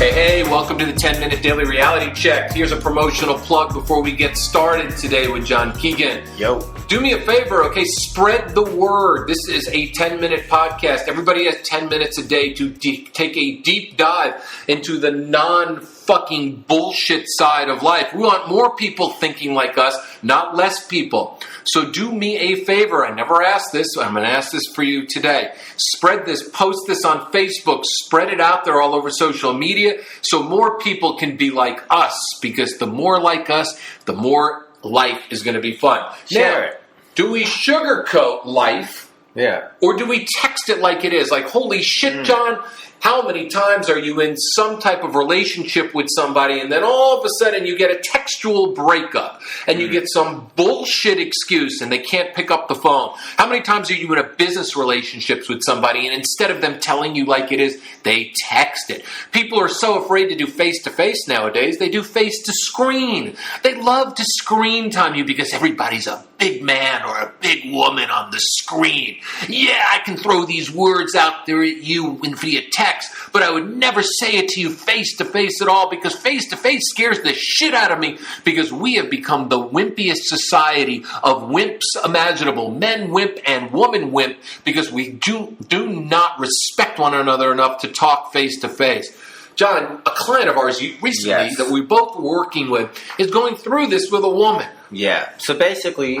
Hey, welcome to the 10-Minute Daily Reality Check. Here's a promotional plug before we get started today with John Keegan. Yo. Do me a favor, okay? Spread the word. This is a 10-minute podcast. Everybody has 10 minutes a day to take a deep dive into the non-fucking bullshit side of life. We want more people thinking like us, not less people. So do me a favor. I never asked this, so I'm going to ask this for you today. Spread this, post this on Facebook, spread it out there all over social media so more people can be like us, because the more like us, the more life is going to be fun. Share now, it. Do we sugarcoat life? Yeah. Or do we text it like it is? Like, holy shit, John, how many times are you in some type of relationship with somebody and then all of a sudden you get a textual breakup and you get some bullshit excuse and they can't pick up the phone? How many times are you in a business relationships with somebody and instead of them telling you like it is, they text it? People are so afraid to do face-to-face nowadays, they do face-to-screen. They love to screen time you because everybody's a big man or a big woman on the screen. Yeah, I can throw these words out there at you via text, but I would never say it to you face-to-face at all, because face-to-face scares the shit out of me, because we have become the wimpiest society of wimps imaginable. Men wimp and woman wimp, because we do not respect one another enough to talk face-to-face. John, a client of ours recently that we both were working with is going through this with a woman. Yeah. So basically,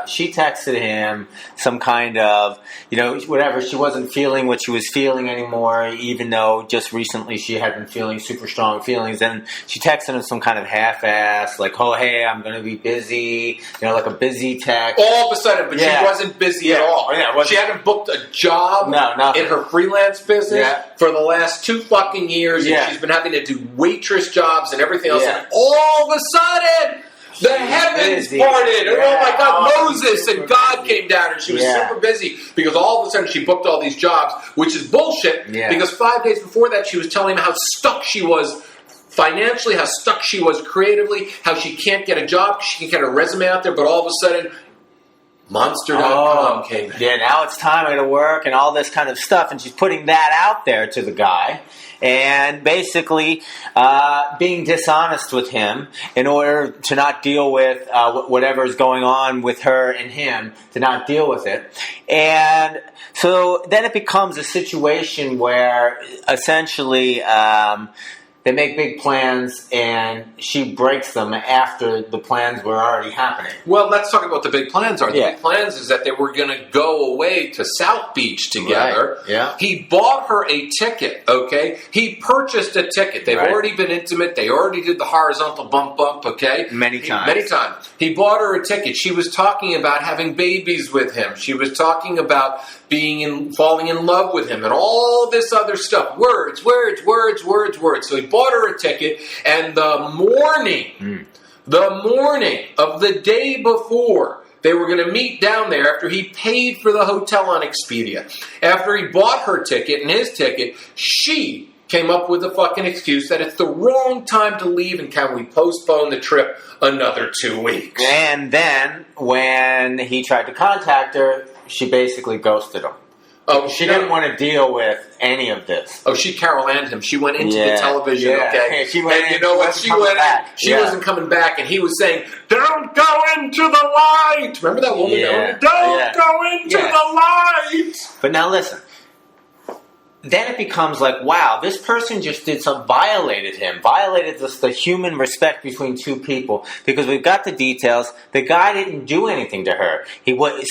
she texted him some kind of, whatever. She wasn't feeling what she was feeling anymore, even though just recently she had been feeling super strong feelings. And she texted him some kind of half-ass, like, oh, hey, I'm going to be busy, like a busy text. All of a sudden, but she wasn't busy at all. Yeah, she hadn't booked a job in her freelance business for the last 2 fucking years. And she's been having to do waitress jobs and everything else. And all of a sudden, the heavens parted. And oh my God, Moses and God came down and she was super busy because all of a sudden she booked all these jobs, which is bullshit because 5 days before that she was telling him how stuck she was financially, how stuck she was creatively, how she can't get a job, she can't get her resume out there, but all of a sudden Monster.com came in. Yeah, now it's time I got to work and all this kind of stuff, and she's putting that out there to the guy and basically being dishonest with him in order to not deal with whatever is going on with her and him, to not deal with it. And so then it becomes a situation where essentially they make big plans, and she breaks them after the plans were already happening. Well, let's talk about what the big plans are. The big plans is that they were going to go away to South Beach together. Right. Yeah. He bought her a ticket, okay? He purchased a ticket. They've already been intimate. They already did the horizontal bump, okay? Many times. He bought her a ticket. She was talking about having babies with him. She was talking about falling in love with him and all this other stuff. Words. So he bought her a ticket, and the morning of the day before, they were going to meet down there after he paid for the hotel on Expedia. After he bought her ticket and his ticket, she came up with a fucking excuse that it's the wrong time to leave and can we postpone the trip another 2 weeks. And then when he tried to contact her, she basically ghosted him. Oh, she didn't want to deal with any of this. Oh, she Carol Anned him. She went into the television, okay? She went and you know what? She went in. She wasn't coming back, and he was saying, "Don't go into the light." Remember that woman? Don't go into the light. But now listen. Then it becomes like, wow, this person just did something, violated the human respect between two people, because we've got the details. The guy didn't do anything to her.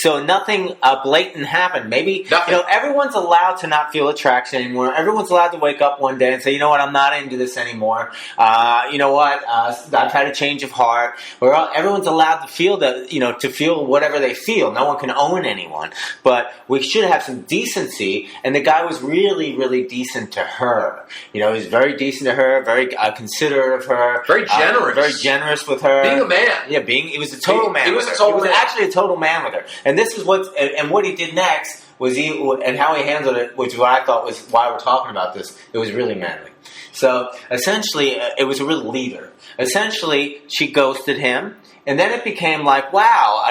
So nothing blatant happened. Maybe everyone's allowed to not feel attraction anymore. Everyone's allowed to wake up one day and say, you know what, I'm not into this anymore. You know what, I've had a change of heart. Everyone's allowed to feel that, to feel whatever they feel. No one can own anyone, but we should have some decency. And the guy was really decent to her. He was very decent to her, very considerate of her. Very generous. Very generous with her. Being a man. Yeah, he was a total man. He was actually a total man with her. And this is what he did next and how he handled it, which is what I thought was why we're talking about this. It was really manly. So essentially, it was a real leader. Essentially, she ghosted him. And then it became like, wow,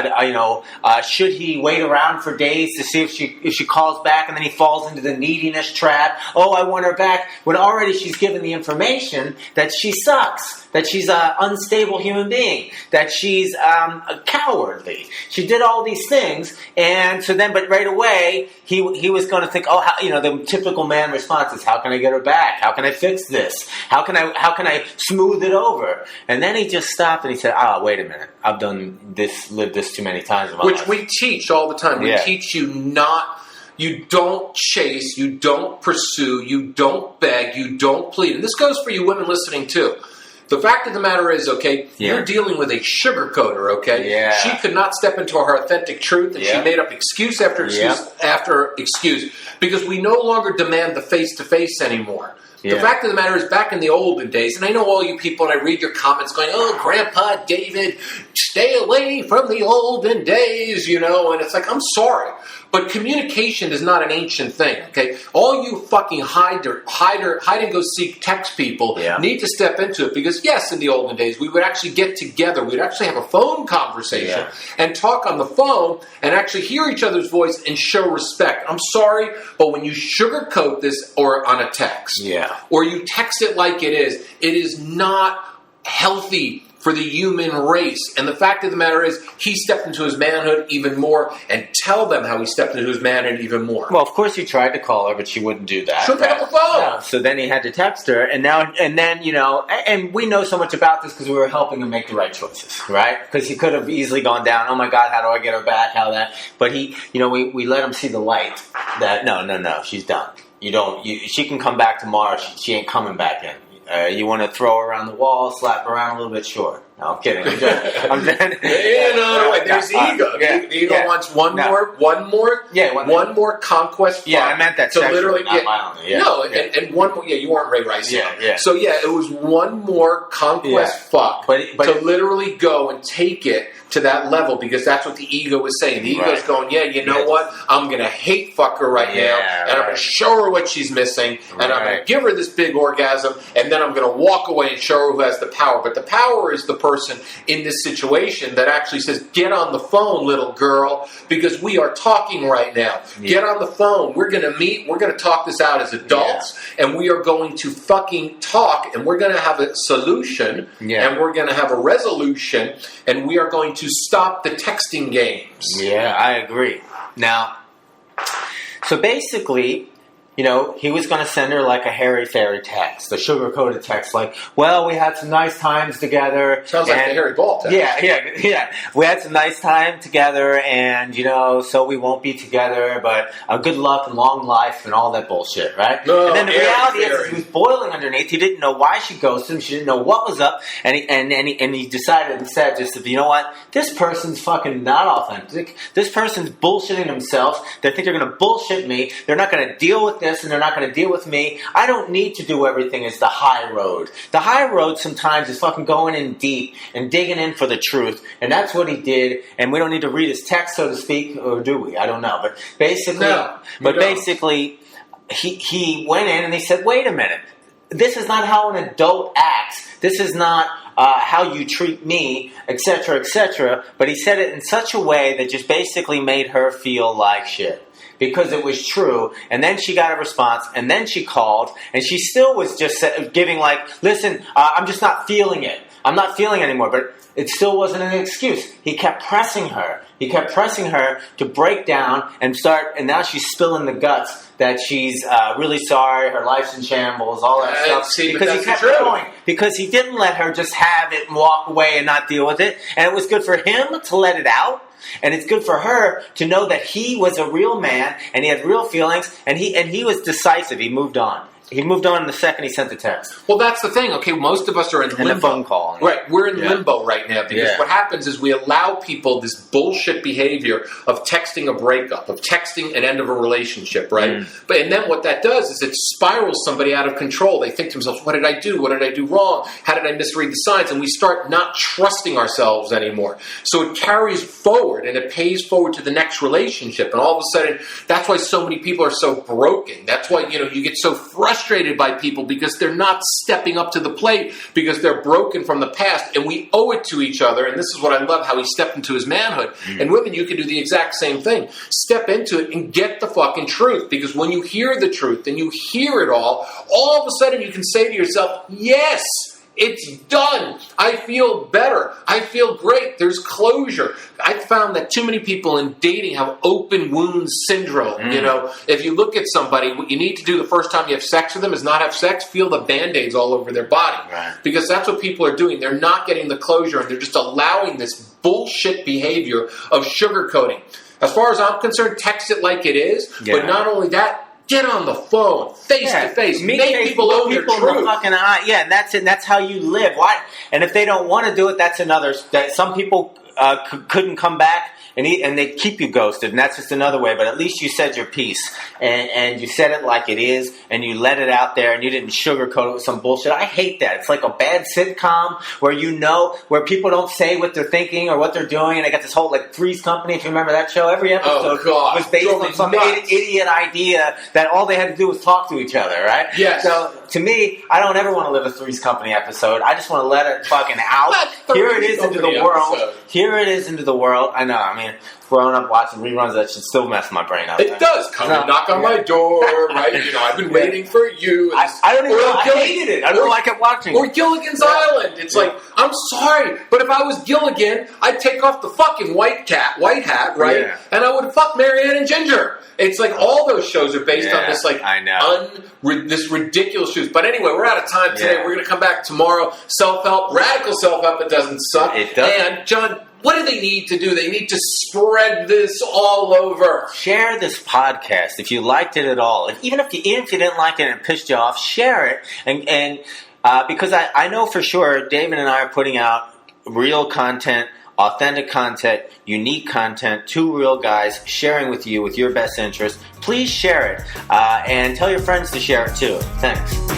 should he wait around for days to see if she calls back, and then he falls into the neediness trap? Oh, I want her back. When already she's given the information that she sucks, that she's an unstable human being, that she's cowardly. She did all these things, and so then, but right away he was going to think, oh, the typical man response is, how can I get her back? How can I fix this? How can I smooth it over? And then he just stopped and he said, wait a minute. I've lived this too many times in my life. Which we teach all the time. We teach you you don't chase, you don't pursue, you don't beg, you don't plead. And this goes for you women listening too. The fact of the matter is, you're dealing with a sugarcoater, Yeah. She could not step into her authentic truth, and she made up excuse after excuse after excuse, because we no longer demand the face-to-face anymore. The fact of the matter is, back in the olden days, and I know all you people, and I read your comments going, oh, Grandpa David, stay away from the olden days, and it's like, I'm sorry, but communication is not an ancient thing, okay? All you fucking hide and go seek text people need to step into it, because yes, in the olden days, we would actually get together, we'd actually have a phone conversation and talk on the phone and actually hear each other's voice and show respect. I'm sorry, but when you sugarcoat this or on a text, or you text it like it is not healthy for the human race. And the fact of the matter is, he stepped into his manhood even more, and tell them how he stepped into his manhood even more. Well, of course he tried to call her, but she wouldn't do that. She'll pick up the phone. No. So then he had to text her, and then and we know so much about this because we were helping him make the right choices, right? Because he could have easily gone down, oh my God, how do I get her back? But we let him see the light that no, she's done. She can come back tomorrow. She ain't coming back in. You want to throw her around the wall, slap her around a little bit? Sure. No, I'm kidding. There's ego. The ego wants one more conquest. Yeah, I meant that sexually, not violently. Yeah. No, and one more. Yeah, you weren't Ray Rice. Yeah. So it was one more conquest fuck to literally go and take it to that level, because that's what the ego is saying. The ego is going, you know what? I'm going to hate fuck her right now, and I'm going to show her what she's missing, and I'm going to give her this big orgasm, and then I'm going to walk away and show her who has the power. But the power is the person in this situation that actually says, get on the phone, little girl, because we are talking right now. Get on the phone. We're going to meet. We're going to talk this out as adults, and we are going to fucking talk, and we're going to have a solution, and we're going to have a resolution, and we are going to stop the texting games. Yeah, I agree. Now, so basically, he was going to send her like a hairy-fairy text, a sugar-coated text, like, well, we had some nice times together. Sounds like the Harry Ball text. Yeah. We had some nice time together, and, so we won't be together, but good luck and long life and all that bullshit, right? No, and then the reality is he was boiling underneath. He didn't know why she ghosted him. She didn't know what was up, and he decided instead just to, you know what? This person's fucking not authentic. This person's bullshitting themselves. They think they're going to bullshit me. They're not going to deal with this, and they're not going to deal with me. I don't need to do everything as the high road. The high road sometimes is fucking going in deep and digging in for the truth, and that's what he did. And we don't need to read his text, so to speak, or do we? I don't know. But basically, he went in and he said, "Wait a minute. This is not how an adult acts. This is not how you treat me, etc., etc." But he said it in such a way that just basically made her feel like shit, because it was true. And then she got a response, and then she called, and she still was just giving like, listen, I'm just not feeling it. I'm not feeling it anymore. But it still wasn't an excuse. He kept pressing her. He kept pressing her to break down and start, and now she's spilling the guts that she's really sorry, her life's in shambles, all that stuff. See, because he kept going. Because he didn't let her just have it and walk away and not deal with it. And it was good for him to let it out. And it's good for her to know that he was a real man and he had real feelings, and he was decisive. He moved on. He moved on the second he sent the text. Well, that's the thing. Okay, most of us are in limbo. And the phone call. Right, we're in limbo right now because what happens is we allow people this bullshit behavior of texting a breakup, of texting an end of a relationship, right? And then what that does is it spirals somebody out of control. They think to themselves, what did I do? What did I do wrong? How did I misread the signs? And we start not trusting ourselves anymore. So it carries forward and it pays forward to the next relationship. And all of a sudden, that's why so many people are so broken. That's why, you get so frustrated frustrated by people because they're not stepping up to the plate because they're broken from the past, and we owe it to each other. And this is what I love, how he stepped into his manhood. And women, you can do the exact same thing. Step into it and get the fucking truth, because when you hear the truth and you hear it all of a sudden you can say to yourself, yes, it's done. I feel better. I feel great. There's closure. I found that too many people in dating have open wound syndrome. You know, if you look at somebody, what you need to do the first time you have sex with them is not have sex, feel the Band-Aids all over their body. Right. Because that's what people are doing. They're not getting the closure, and they're just allowing this bullshit behavior of sugarcoating. As far as I'm concerned, text it like it is. Yeah. But not only that, get on the phone, face to face, make people own their truth. In the fucking eye. Yeah, and that's it. That's how you live. Why? And if they don't want to do it, that's another. That some people couldn't come back. And they keep you ghosted, and that's just another way. But at least you said your piece, and you said it like it is, and you let it out there, and you didn't sugarcoat it with some bullshit. I hate that. It's like a bad sitcom where people don't say what they're thinking or what they're doing, and they got this whole like Three's Company. If you remember that show, every episode was based on some idiot idea that all they had to do was talk to each other, right? Yes. So to me, I don't ever want to live a Three's Company episode. I just want to let it fucking out. Here it is into the world. Here it is into the world. I know. I mean, growing up watching reruns, that should still mess my brain up. It does. Come and knock on my door, right? You know, I've been waiting for you. I don't even know. I hated it. I don't like it watching. Or Gilligan's Island. It's like, I'm sorry, but if I was Gilligan, I'd take off the fucking white hat, right? Yeah. And I would fuck Marianne and Ginger. It's like all those shows are based on this, like, this ridiculous truth. But anyway, we're out of time today. We're going to come back tomorrow. Self-help, radical self-help. It doesn't suck. It doesn't. And John, what do they need to do? They need to spread this all over. Share this podcast if you liked it at all. Even if you didn't like it and it pissed you off, share it. And because I know for sure David and I are putting out real content, authentic content, unique content, two real guys sharing with you with your best interest. Please share it and tell your friends to share it too. Thanks.